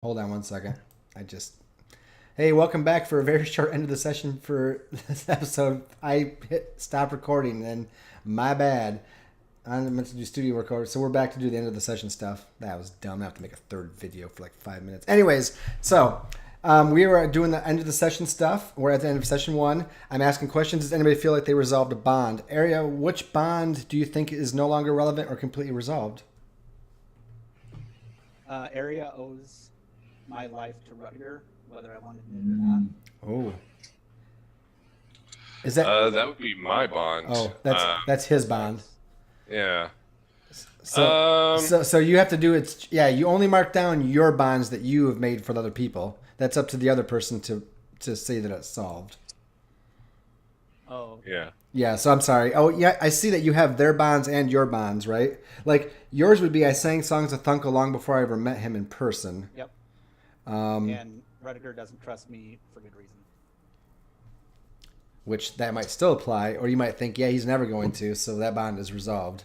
Hold on one second. I just. Hey, welcome back for a very short end of the session for this episode. I hit stop recording and my bad. I'm meant to do studio record, so we're back to do the end of the session stuff. That was dumb. I have to make a third video for like 5 minutes. Anyways, so we were doing the end of the session stuff. We're at the end of session 1. I'm asking questions. Does anybody feel like they resolved a bond? Area, which bond do you think is no longer relevant or completely resolved? Area owes my life to Rutger, whether I wanted it or not. Oh. Is that That would be my bond. Oh, that's his bond. Yeah. So you have to do it. Yeah, you only mark down your bonds that you have made for other people. That's up to the other person to say that it's solved. Oh. Yeah. Yeah, so I'm sorry. Oh, yeah, I see that you have their bonds and your bonds, right? Like, yours would be I sang songs of Thunkel long before I ever met him in person. Yep. And Rutger doesn't trust me for good reason. Which that might still apply, or you might think, yeah, he's never going to, so that bond is resolved.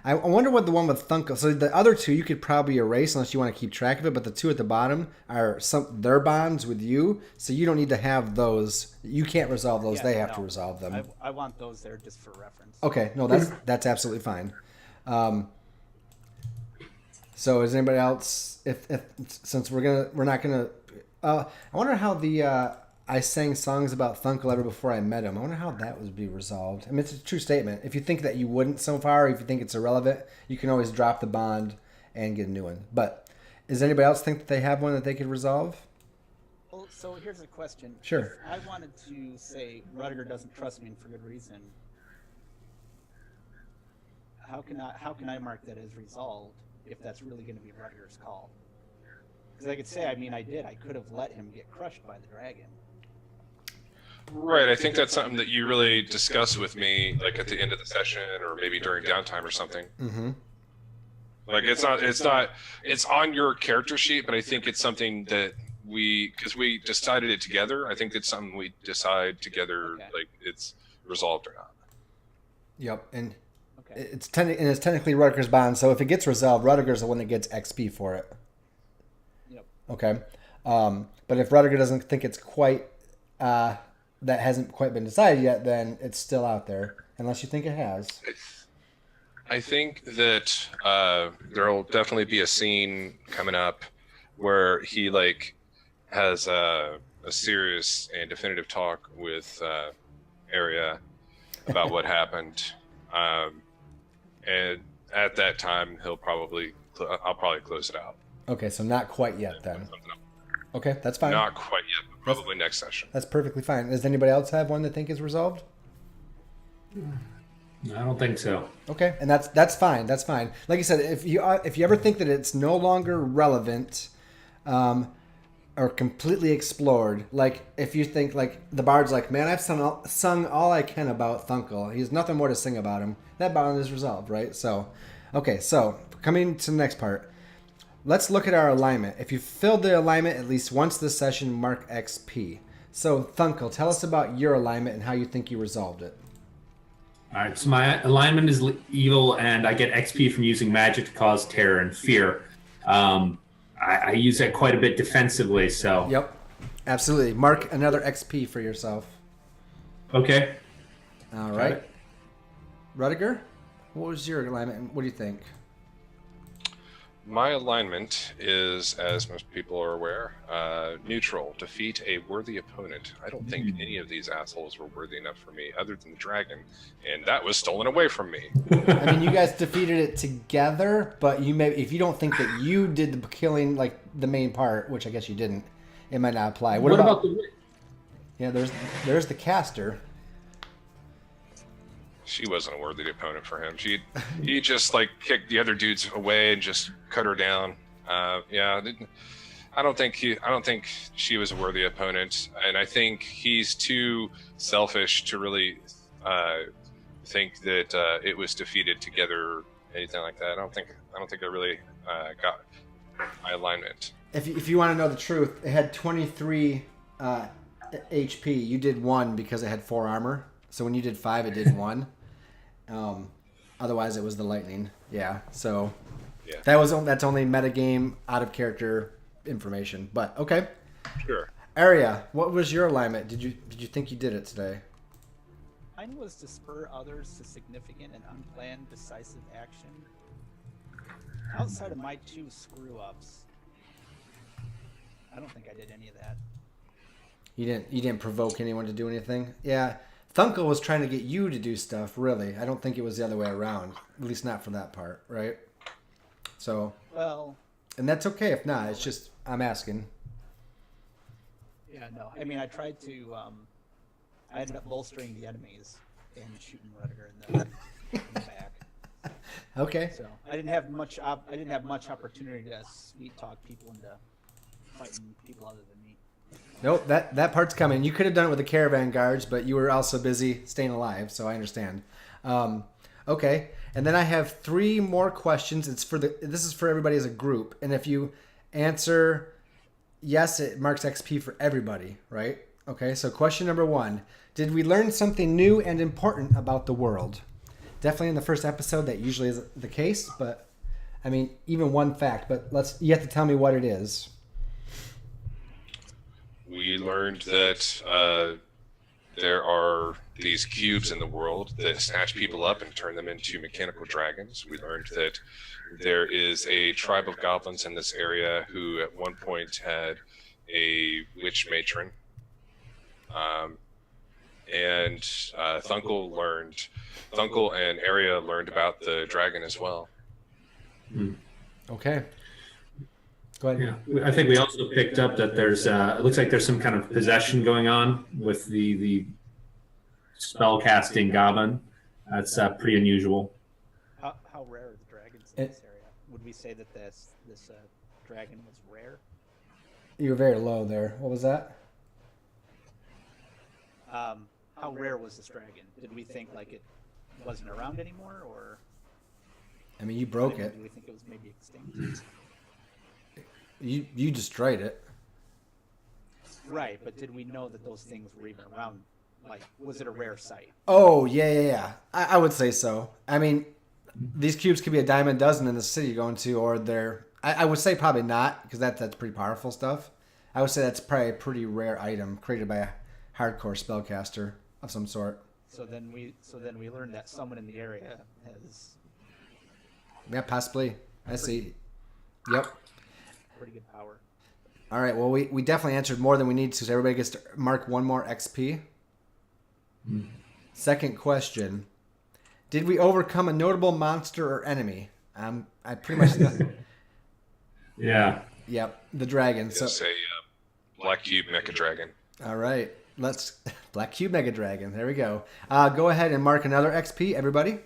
I wonder what the one with Thunkel. So the other two you could probably erase unless you want to keep track of it, but the two at the bottom are their bonds with you, so you don't need to have those. You can't resolve those. They have to resolve them. I want those there just for reference. Okay, no, that's absolutely fine. So is anybody else? If since we're not gonna, I wonder how the I sang songs about Thunkel ever before I met him. I wonder how that would be resolved. I mean, it's a true statement. If you think that you wouldn't so far, if you think it's irrelevant, you can always drop the bond and get a new one. But does anybody else think that they have one that they could resolve? Well, so here's a question. Sure. If I wanted to say Rutger doesn't trust me for good reason, how can I mark that as resolved if that's really going to be Rutger's call? Because I could say, I could have let him get crushed by the dragon. Right. I think that's something that you really discuss with me, like at the end of the session, or maybe during downtime or something. Mm-hmm. Like it's on your character sheet, but I think it's something that because we decided it together. I think it's something we decide together, like it's resolved or not. Yep, and it's technically Rutger's bond. So if it gets resolved, Rutger's the one that gets XP for it. Yep. Okay, but if Rutger doesn't think it's quite that hasn't quite been decided yet, then it's still out there, unless you think it has. I think that there'll definitely be a scene coming up where he has a serious and definitive talk with Arya about what happened, and at that time I'll probably close it out. Okay, so not quite yet then. Okay, that's fine. Not quite yet, but probably next session. That's perfectly fine. Does anybody else have one they think is resolved? I don't think so. Okay, and that's fine. That's fine. Like I said, if you ever think that it's no longer relevant, or completely explored, like if you think like the bard's like, man, I've sung all I can about Thunkel. He has nothing more to sing about him. That bond is resolved, right? So, okay. So coming to the next part. Let's look at our alignment. If you filled the alignment at least once this session, mark XP. So, Thunkel, tell us about your alignment and how you think you resolved it. All right, so my alignment is evil, and I get XP from using magic to cause terror and fear. I use that quite a bit defensively, so... Yep, absolutely. Mark another XP for yourself. Okay. All right. Rutger, what was your alignment, and what do you think? My alignment is, as most people are aware, neutral. Defeat a worthy opponent. I don't think any of these assholes were worthy enough for me, other than the dragon, and that was stolen away from me. I mean, you guys defeated it together, but if you don't think that you did the killing, like the main part, which I guess you didn't, it might not apply. What about the... Yeah, there's the caster. She wasn't a worthy opponent for him. He just kicked the other dudes away and just cut her down. I don't think she was a worthy opponent, and I think he's too selfish to really think that it was defeated together, anything like that. I don't think I really got my alignment. If you want to know the truth, it had 23 HP. You did 1 because it had 4 armor. So when you did 5, it did 1. Otherwise, it was the lightning. Yeah. So that's only metagame, out of character information. But okay. Sure. Arya, what was your alignment? Did you think you did it today? Mine was to spur others to significant and unplanned decisive action. Outside of my 2 screw-ups, I don't think I did any of that. You didn't provoke anyone to do anything? Yeah. Thunkel was trying to get you to do stuff, really. I don't think it was the other way around. At least not for that part, right? So, Well, and that's okay if not. It's just, I'm asking. yeah, no. I mean, I tried to. I ended up bolstering the enemies and shooting Rudiger in the back. Okay. So I didn't have much. I didn't have much opportunity to sweet talk people into fighting people other than me. Nope, that part's coming. You could have done it with the caravan guards, but you were also busy staying alive, so I understand. Okay, and then I have 3 more questions. This is for everybody as a group, and if you answer yes, it marks XP for everybody, right? Okay, so question number 1: did we learn something new and important about the world? Definitely in the first episode, that usually is the case, but I mean, even one fact. But you have to tell me what it is. We learned that there are these cubes in the world that snatch people up and turn them into mechanical dragons. We learned that there is a tribe of goblins in this area who at one point had a witch matron. And Thunkel and Arya learned about the dragon as well. Okay. Go ahead. Yeah, I think we also picked up that there's it looks like there's some kind of possession going on with the spell casting goblin. That's pretty unusual. How rare are the dragons in this area? Would we say that this dragon was rare? You were very low there. What was that? How rare was this dragon? Did we think like it wasn't around anymore, or? I mean, you broke it. Did we think it was maybe extinct? You destroyed it. Right, but did we know that those things were even around? Like, was it a rare sight? Oh, yeah. I would say so. I mean, these cubes could be a dime a dozen in the city you're going to, or they're... I would say probably not, because that's pretty powerful stuff. I would say that's probably a pretty rare item created by a hardcore spellcaster of some sort. So then we learned that someone in the area has... Yeah, possibly. I see. Yep. Pretty good power. All right, well, we definitely answered more than we need to, so everybody gets to mark 1 more XP. Second question. Did we overcome a notable monster or enemy? I pretty much... Yeah. Yep, the dragon. It's a Black Cube Mecha Dragon. All right, Black Cube Mega Dragon. There we go. Go ahead and mark another XP, everybody.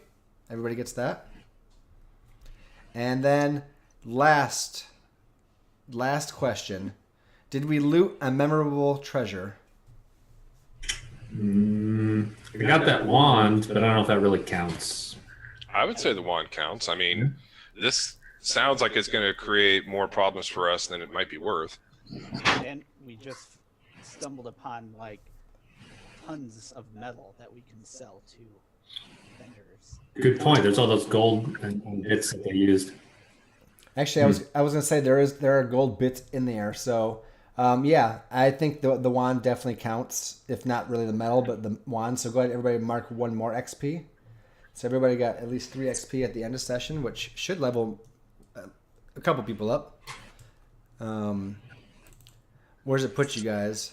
Everybody gets that. And then last question. Did we loot a memorable treasure? I got that wand, but I don't know if that really counts. I would say the wand counts. I mean, this sounds like it's going to create more problems for us than it might be worth. And we just stumbled upon like tons of metal that we can sell to vendors. Good point. There's all those gold and bits that they used. Actually, I was gonna say there are gold bits in there. So yeah, I think the wand definitely counts. If not really the metal, but the wand. So go ahead, everybody, mark 1 more XP. So everybody got at least 3 XP at the end of session, which should level a couple people up. Where's it put you guys?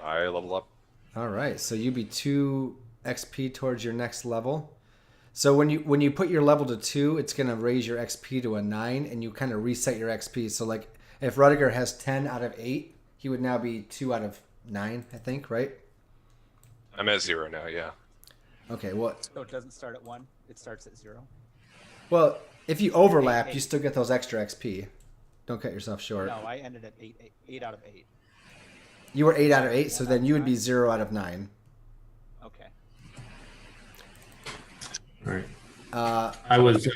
I level up. All right, so you be 2 XP towards your next level. So when you put your level to 2, it's gonna raise your XP to a 9, and you kind of reset your XP. So like if Rudiger has 10 out of 8, he would now be 2 out of 9, I think, right? I'm at 0 now. Yeah. Okay, well, So it doesn't start at 1; it starts at 0. well, if you overlap, you still get those extra XP. Don't cut yourself short. No, I ended at 8 out of 8. You were 8 out of 8, so then you would be 0 out of 9. Okay. All right. I was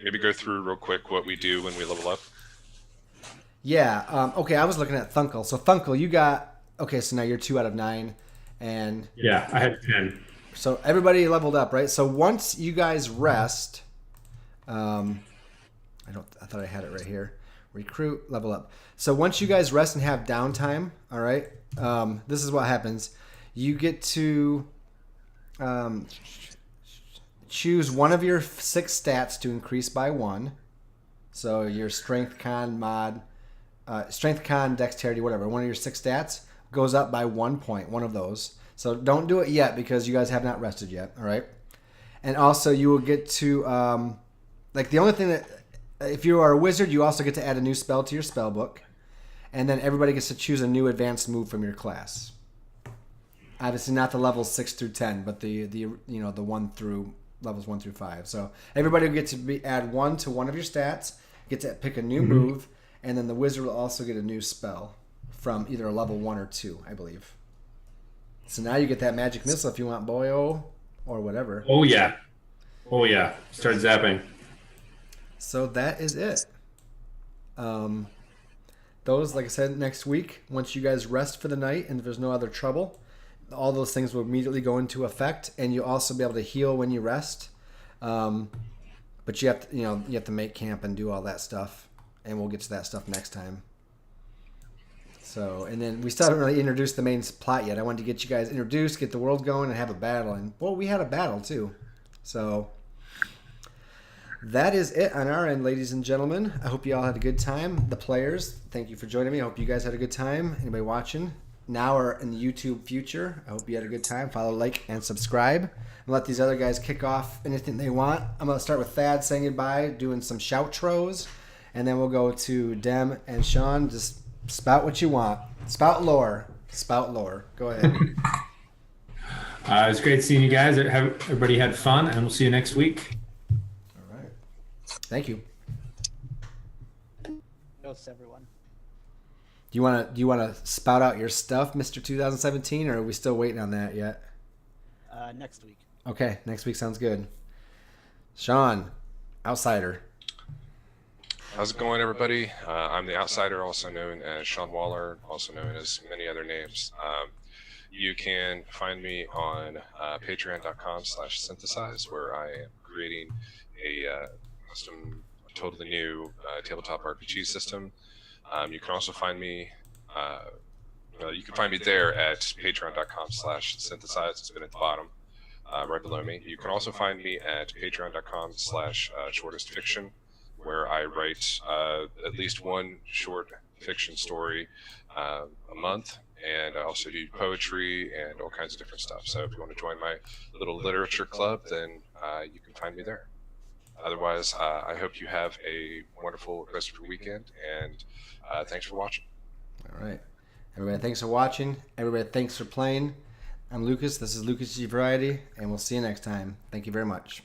Maybe go through real quick what we do when we level up. Yeah. Okay, I was looking at Thunkel. So Thunkel, you got... Okay, so now you're 2 out of 9. And... Yeah, I had 10. So everybody leveled up, right? So once you guys rest... I thought I had it right here. recruit, level up. So once you guys rest and have downtime, all right, this is what happens. You get to choose one of your 6 stats to increase by 1. So your strength, con, dexterity, whatever. One of your 6 stats goes up by 1 point, one of those. So don't do it yet because you guys have not rested yet, all right? And also you will get to, the only thing that, if you are a wizard, you also get to add a new spell to your spell book. And then everybody gets to choose a new advanced move from your class. Obviously not the levels 6 through 10, but the 1 through levels 1 through 5. So everybody will get to add 1 to one of your stats, get to pick a new move, and then the wizard will also get a new spell from either a level 1 or 2, I believe. So now you get that magic missile if you want boyo or whatever. Oh yeah. Start zapping. So that is it. Those, like I said, next week, once you guys rest for the night and if there's no other trouble, all those things will immediately go into effect, and you'll also be able to heal when you rest. But you have to make camp and do all that stuff, and we'll get to that stuff next time. So, and then we still haven't really introduced the main plot yet. I wanted to get you guys introduced, get the world going, and have a battle. And well, we had a battle too. So that is it on our end, ladies and gentlemen. I hope you all had a good time. The players, thank you for joining me. I hope you guys had a good time. Anybody watching now or in the YouTube future, I hope you had a good time. Follow, like, and subscribe. And let these other guys kick off anything they want. I'm going to start with Thad saying goodbye, doing some shoutros. And then we'll go to Dem and Sean. Just spout what you want. Spout lore. Go ahead. It was great seeing you guys. Everybody had fun, and we'll see you next week. All right. Thank you. Ghosts, everyone. Do you wanna spout out your stuff, Mr. 2017, or are we still waiting on that yet? Next week. Okay, next week sounds good. Sean, outsider. How's it going, everybody? I'm the Outsider, also known as Sean Waller, also known as many other names. You can find me on patreon.com/synthesize, where I am creating a custom, totally new tabletop RPG system. You can also find me, there at patreon.com/synthesize. It's been at the bottom, right below me. You can also find me at patreon.com/shortestfiction, where I write at least one short fiction story a month, and I also do poetry and all kinds of different stuff. So if you want to join my little literature club, then you can find me there. Otherwise, I hope you have a wonderful rest of your weekend, and thanks for watching. All right. Everybody, thanks for watching. Everybody, thanks for playing. I'm Lucas. This is lucasgvariety, and we'll see you next time. Thank you very much.